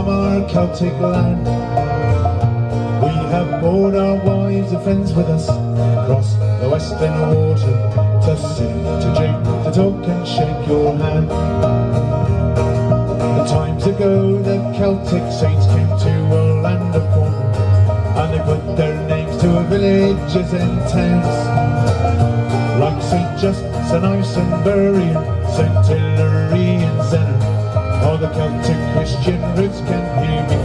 from our Celtic land. We have brought our wives and friends with us across the western water, to sing, to drink, to talk and shake your hand. The times ago the Celtic saints came to a land of Cornwall, and they put their names to villages and towns, like St. Just, St. Ives and Bury, St. Hilary and Zenner. All the Celtic Christian roots can hear me